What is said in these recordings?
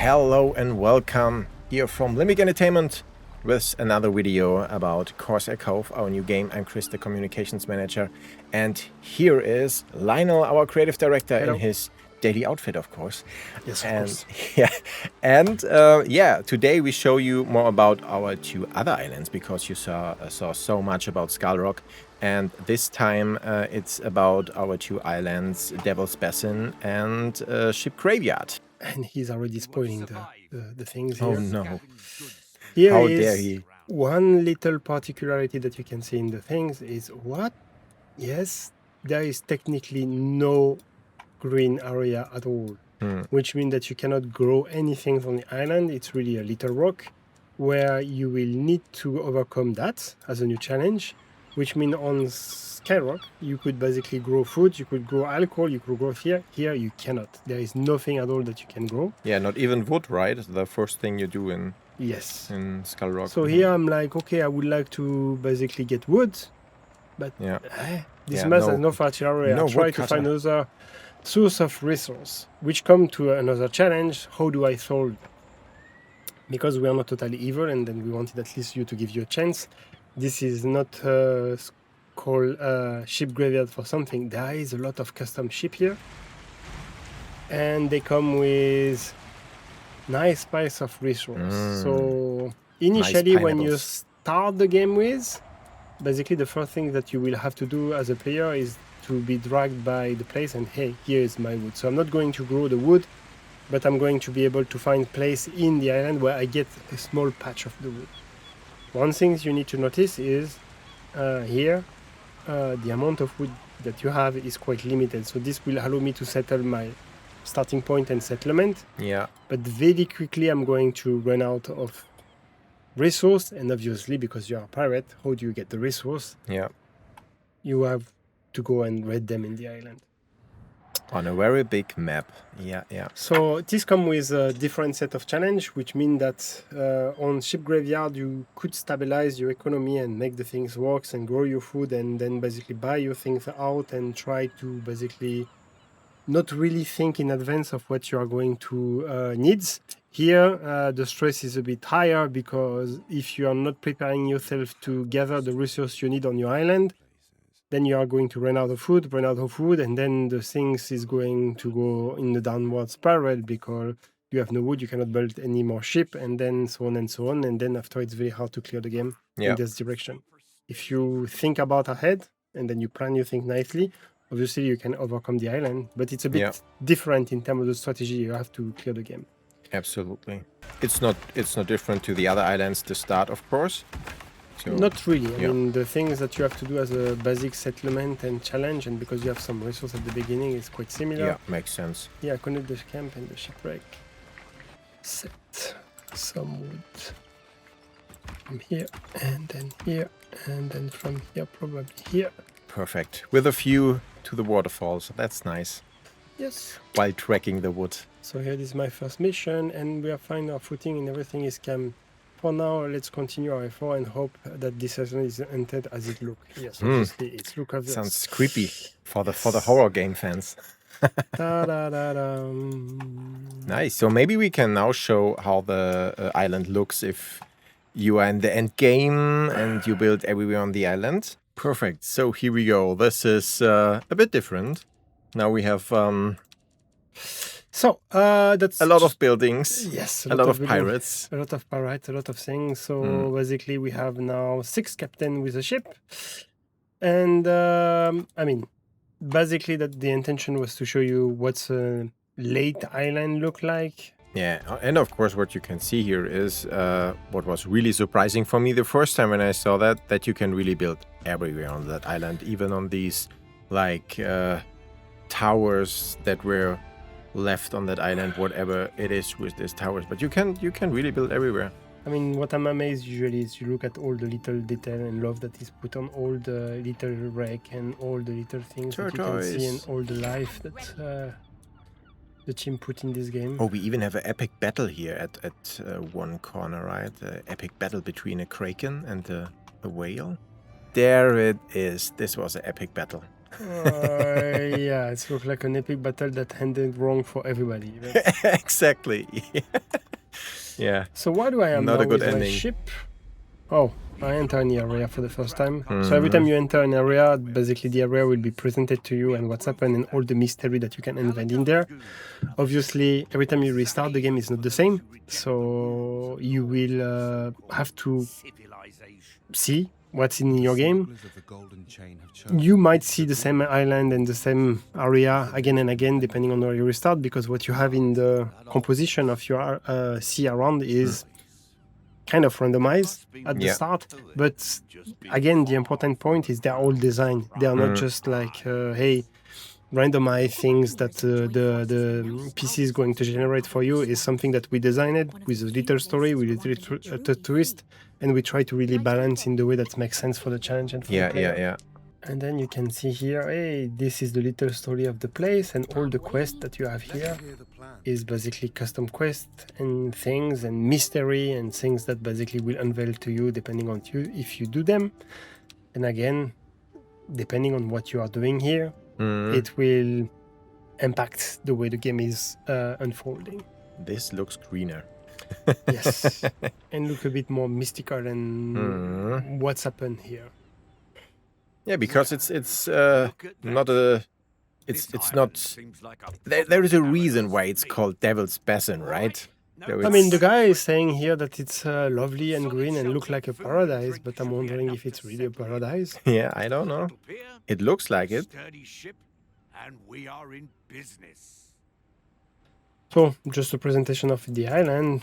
Hello and welcome here from Limbic Entertainment with another video about Corsair Cove, our new game. I'm Chris, the communications manager, and here is Lionel, our creative director. Hello. In his daily outfit, of course. Yes, of And course. today we show you more about our two other islands, because you saw so much about Skullrock, and this time it's about our two islands, Devil's Basin and Ship Graveyard. And he's already spoiling the things Oh here. no. Here How is dare he. one little particularity that you can see in the things is what? Yes, there is technically no green area at all, which means that you cannot grow anything on the island. It's really a little rock where you will need to overcome that as a new challenge, which means on Skyrock, you could basically grow food, you could grow alcohol, you could grow here. Here, you cannot. There is nothing at all that you can grow. Yeah, not even wood, right? The first thing you do in Skullrock. So here I'm like, okay, I would like to basically get wood, but this mess has no fertile area. I try to find another source of resource, which come to another challenge. How do I solve? Because we are not totally evil, and then we wanted at least you to give you a chance. This is not called ship graveyard for something. There is a lot of custom ship here, and they come with nice piles of resource. So initially, nice when you start the game with, basically the first thing that you will have to do as a player is to be dragged by the place and, hey, here is my wood. So I'm not going to grow the wood, but I'm going to be able to find place in the island where I get a small patch of the wood. One thing you need to notice is here, the amount of wood that you have is quite limited. So this will allow me to settle my starting point and settlement. Yeah. But very quickly I'm going to run out of resource, and obviously because you're a pirate, how do you get the resource? Yeah. You have to go and raid them in the island. On a very big map. Yeah. So this comes with a different set of challenge, which means that on Ship Graveyard you could stabilize your economy and make the things work and grow your food, and then basically buy your things out and try to basically not really think in advance of what you are going to needs. Here, the stress is a bit higher, because if you are not preparing yourself to gather the resource you need on your island, then you are going to run out of food, and then the things is going to go in the downward spiral, because you have no wood, you cannot build any more ship, and then so on and so on. And then after, it's very hard to clear the game in this direction. If you think about ahead and then you plan your things nicely, obviously you can overcome the island, but it's a bit different in terms of the strategy. You have to clear the game. Absolutely. It's not different to the other islands to start, of course. So, not really. I mean, the things that you have to do as a basic settlement and challenge, and because you have some resource at the beginning, is quite similar. Yeah, makes sense. Yeah, connect the camp and the shipwreck. Set some wood from here, and then from here, probably here. Perfect. With a view to the waterfalls. That's nice. Yes. While tracking the wood. So here is my first mission, and we are finding our footing and everything is calm. For now, let's continue our effort and hope that this island is entered as it looks. Yes, obviously it's look of this. Sounds creepy for the horror game fans. Nice. So maybe we can now show how the island looks if you are in the end game and you build everywhere on the island. Perfect. So here we go. This is a bit different. Now we have that's a lot of buildings. Yes, a lot of pirates. A lot of pirates, a lot of things. So basically we have now 6 captains with a ship. And I mean, basically that the intention was to show you what's a late island look like. Yeah, and of course what you can see here is what was really surprising for me the first time when I saw that you can really build everywhere on that island, even on these like towers that were left on that island, whatever it is with these towers. But you can really build everywhere. I mean, what I'm amazed usually is you look at all the little detail and love that is put on all the little wreck and all the little things that you can see, and all the life that the team put in this game. Oh, we even have an epic battle here at one corner, right? The epic battle between a kraken and a whale. There it is. This was an epic battle. Yeah, it looks like an epic battle that ended wrong for everybody. But... Exactly. Yeah. So what do I am Not now a good with my ending. ship? Oh, I enter an area for the first time. So every Mhm. time you enter an area, basically the area will be presented to you and what's happened and all the mystery that you can invent in there. Obviously, every time you restart, the game is not the same. So you will have to see what's in your game. You might see the same island and the same area again and again, depending on where you restart, because what you have in the composition of your sea around is kind of randomized at the start. But again, the important point is they're all designed. They are not just like, hey, randomize things that the PC is going to generate for you. Is something that we designed with a little story, with a little twist, and we try to really balance in the way that makes sense for the challenge and for the player. Yeah. And then you can see here, hey, this is the little story of the place, and all the quests that you have here is basically custom quests and things and mystery and things that basically will unveil to you depending on you if you do them. And again, depending on what you are doing here, it will impact the way the game is unfolding. This looks greener. Yes, and look a bit more mystical and what's happened here. Yeah, because it's not a. It's not. There is a reason why it's called Devil's Basin, right? I mean, the guy is saying here that it's lovely and green and look like a paradise, but I'm wondering if it's really a paradise. Yeah, I don't know. It looks like it. So, just a presentation of the island.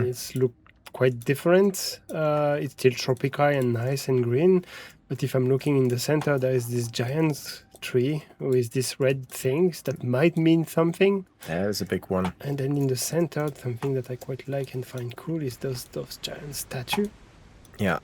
It's look quite different. It's still tropical and nice and green, but if I'm looking in the center, there is this giant tree with these red things that might mean something. That is a big one. And then in the center, something that I quite like and find cool is those giant statues. Yeah.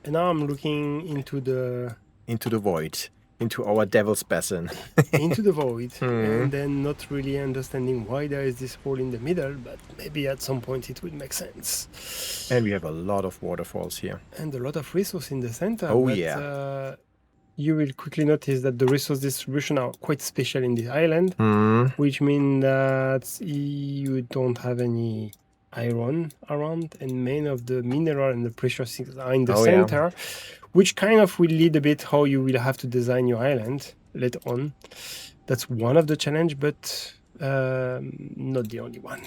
And now I'm looking into the void, into our Devil's Basin. into the void, and then not really understanding why there is this hole in the middle, but maybe at some point it will make sense. And we have a lot of waterfalls here. And a lot of resources in the center. Oh, but, yeah. You will quickly notice that the resource distribution are quite special in this island, which means that you don't have any iron around, and many of the mineral and the precious things are in the center, which kind of will lead a bit how you will have to design your island later on. That's one of the challenge, but not the only one.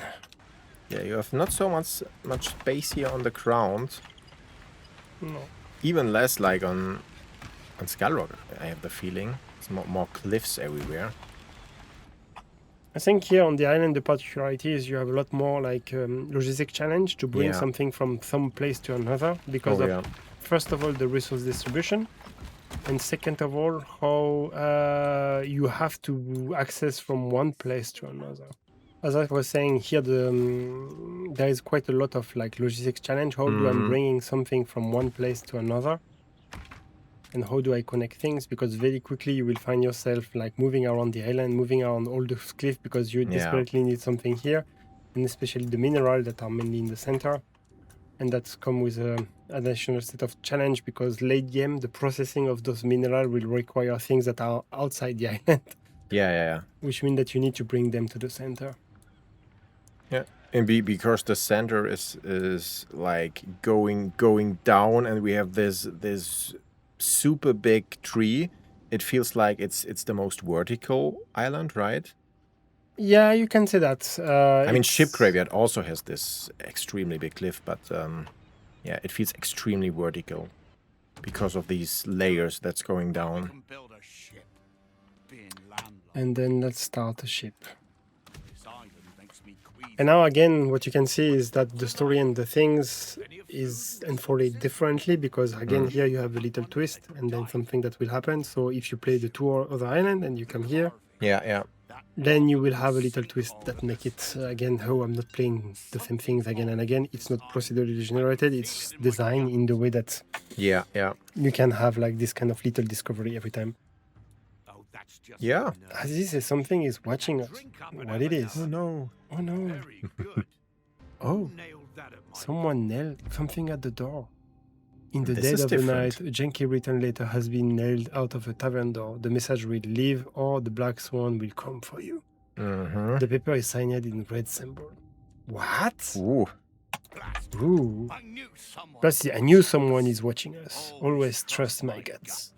Yeah, you have not so much space here on the ground. No. Even less like on Skullrock, I have the feeling. It's more cliffs everywhere. I think here on the island, the particularity is you have a lot more like logistic challenge to bring something from some place to another because first of all, the resource distribution, and second of all, how you have to access from one place to another. As I was saying here, there is quite a lot of like logistics challenge. How do I bringing something from one place to another? And how do I connect things? Because very quickly you will find yourself like moving around the island, moving around all the cliff because you desperately need something here, and especially the mineral that are mainly in the center. And that's come with an additional set of challenge because late game, the processing of those minerals will require things that are outside the island. Yeah. Which means that you need to bring them to the center. Yeah, and because the center is like going down, and we have this super big tree. It feels like it's the most vertical island, right? Yeah, you can say that. I mean, Ship Graveyard also has this extremely big cliff, but yeah, it feels extremely vertical because of these layers that's going down. And then let's start a ship. And now again, what you can see is that the story and the things is unfolded differently because again, here you have a little twist and then something that will happen. So if you play the two other island and you come here, then you will have a little twist that make it again, oh, I'm not playing the same things again and again. It's not procedurally generated. It's designed in the way that you can have like this kind of little discovery every time. Yeah. This is something is watching us. What it is? Oh no. Oh no. Oh. Someone nailed something at the door. In the This dead is of the different. night, a janky written letter has been nailed out of a tavern door. The message read, "Leave or the black swan will come for you." Mm-hmm. The paper is signed in red symbol. What? Ooh. Ooh. Plus, I knew someone is watching us. Always trust my guts.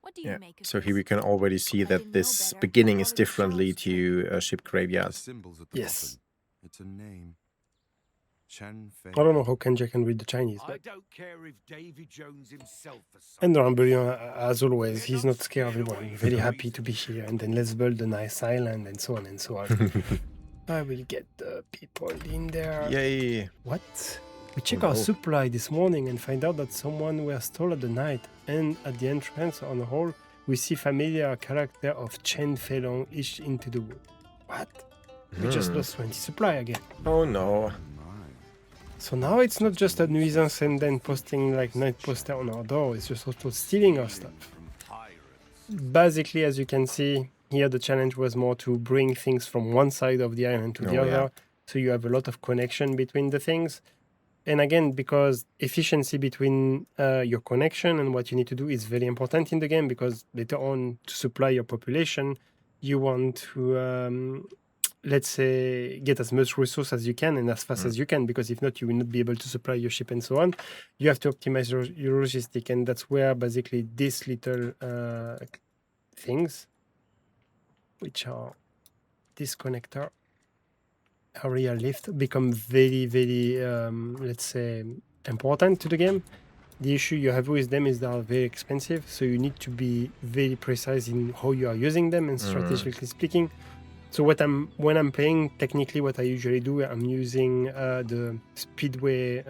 What do you Yeah. make of So this? here we can already see I that didn't know this better. beginning I is thought it was differently Charles' to ship The graveyards. symbols at the Yes. bottom. It's a name. Chen Fei. I don't know how Kenja can read the Chinese, I but don't care if Davy Jones himself has and Rambouillet, as always, he's not scared of everyone. Very happy to be here, and then let's build a nice island, and so on and so on. I will get the people in there. Yay. What? We Oh, check our no. supply this morning and find out that someone was stole at the night. And at the entrance on the hall, we see familiar character of Chen Feilong each into the wood. What? We just Hmm. lost 20 supply again. Oh no. Oh my. So now it's not just a nuisance and then posting like night poster on our door, it's just also stealing our stuff. from tyrants. Basically, as you can see, here the challenge was more to bring things from one side of the island to the Oh, other. yeah. So you have a lot of connection between the things. And again, because efficiency between your connection and what you need to do is very important in the game, because later on to supply your population, you want to, let's say, get as much resource as you can and as fast as you can, because if not, you will not be able to supply your ship and so on. You have to optimize your logistic, and that's where basically these little things, which are this connector, area lift, become very, very, let's say, important to the game. The issue you have with them is they are very expensive, so you need to be very precise in how you are using them and strategically speaking. So when I'm playing, technically what I usually do, I'm using the speedway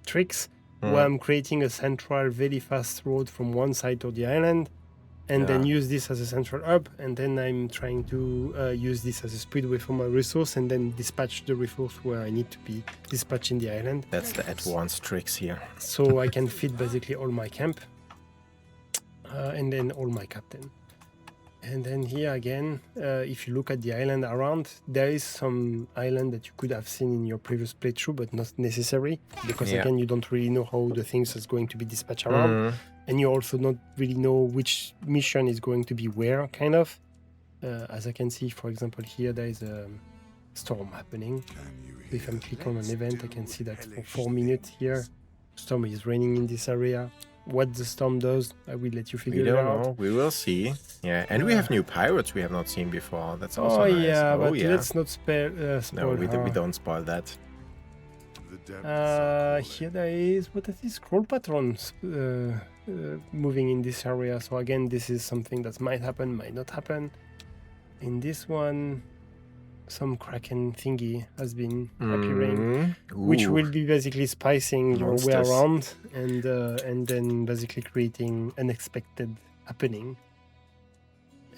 tricks, where I'm creating a central, very fast road from one side to the island, and then use this as a central hub, and then I'm trying to use this as a speedway for my resource, and then dispatch the resource where I need to be dispatched in the island. That's the advanced tricks here. So I can feed basically all my camp, and then all my captain. And then here again, if you look at the island around, there is some island that you could have seen in your previous playthrough, but not necessary, because again, you don't really know how the things is going to be dispatched around, and you also not really know which mission is going to be where, kind of. As I can see, for example, here there is a storm happening. If I'm clicking on an event, I can see that for 4 minutes here, storm is raining in this area. What the storm does, I will let you We figure it don't out. know. We will see. Yeah, and we have new pirates we have not seen before. That's also Oh nice. yeah, Oh but yeah. let's not spoil No, we her. don't spoil that. Here there is, what is this? Scroll patrons moving in this area. So again, this is something that might happen, might not happen. In this one, some kraken thingy has been appearing, which will be basically spicing your way Monsters. around, and then basically creating unexpected happening.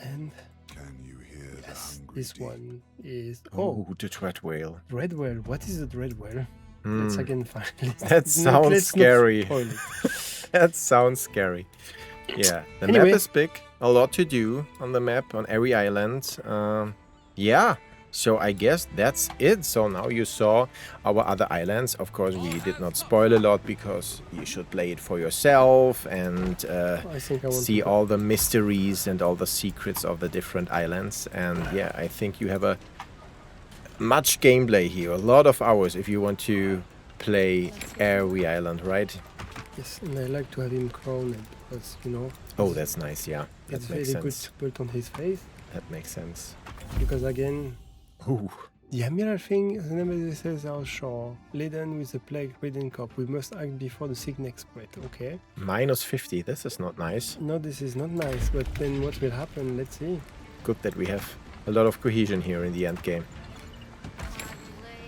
And Can you hear the yes, hungry this deep? one is Oh, the dread whale. Dread whale. What is a dread whale? Let's again find it. That sounds Let's not scary. spoil it. That sounds scary. Yeah, the Anyway. map is big. A lot to do on the map, on every island. Yeah, so I guess that's it. So now you saw our other islands. Of course, we did not spoil a lot because you should play it for yourself and I think I want see to all the mysteries and all the secrets of the different islands. And yeah, I think you have a much gameplay here, a lot of hours if you want to play every island, right? Yes, and I like to have him crowned because, you know, Oh, that's nice, yeah. That it's makes very good sense. to put on his face. That makes sense. Because again, Ooh. the admiral thing, the name says our shore, laden with the plague-ridden cup. We must act before the sickness spread. Okay. Minus 50, this is not nice. No, this is not nice, but then what will happen? Let's see. Good that we have a lot of cohesion here in the end game.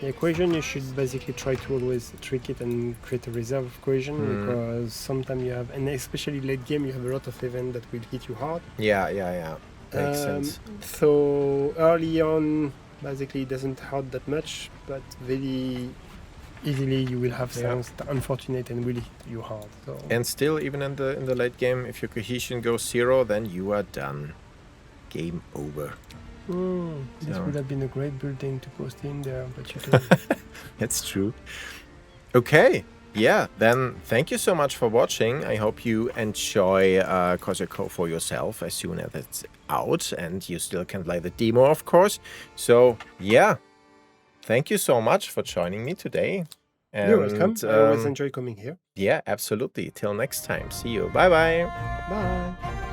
The equation, you should basically try to always trick it and create a reserve of cohesion, because sometimes you have, and especially late game, you have a lot of events that will hit you hard. Yeah. Makes sense. So early on, basically it doesn't hurt that much, but very easily you will have Yeah. things that unfortunate and will hit you hard. So And still, even in the late game, if your cohesion goes 0, then you are done. Game over. this So- would have been a great building to post in there, but you can. That's true. Okay, yeah, then thank you so much for watching. I hope you enjoy Corsair Cove for yourself as soon as it's out, and you still can play the demo, of course. So yeah, thank you so much for joining me today. And, You're welcome. I always enjoy coming here. Yeah, absolutely. Till next time. See you. Bye-bye. Bye.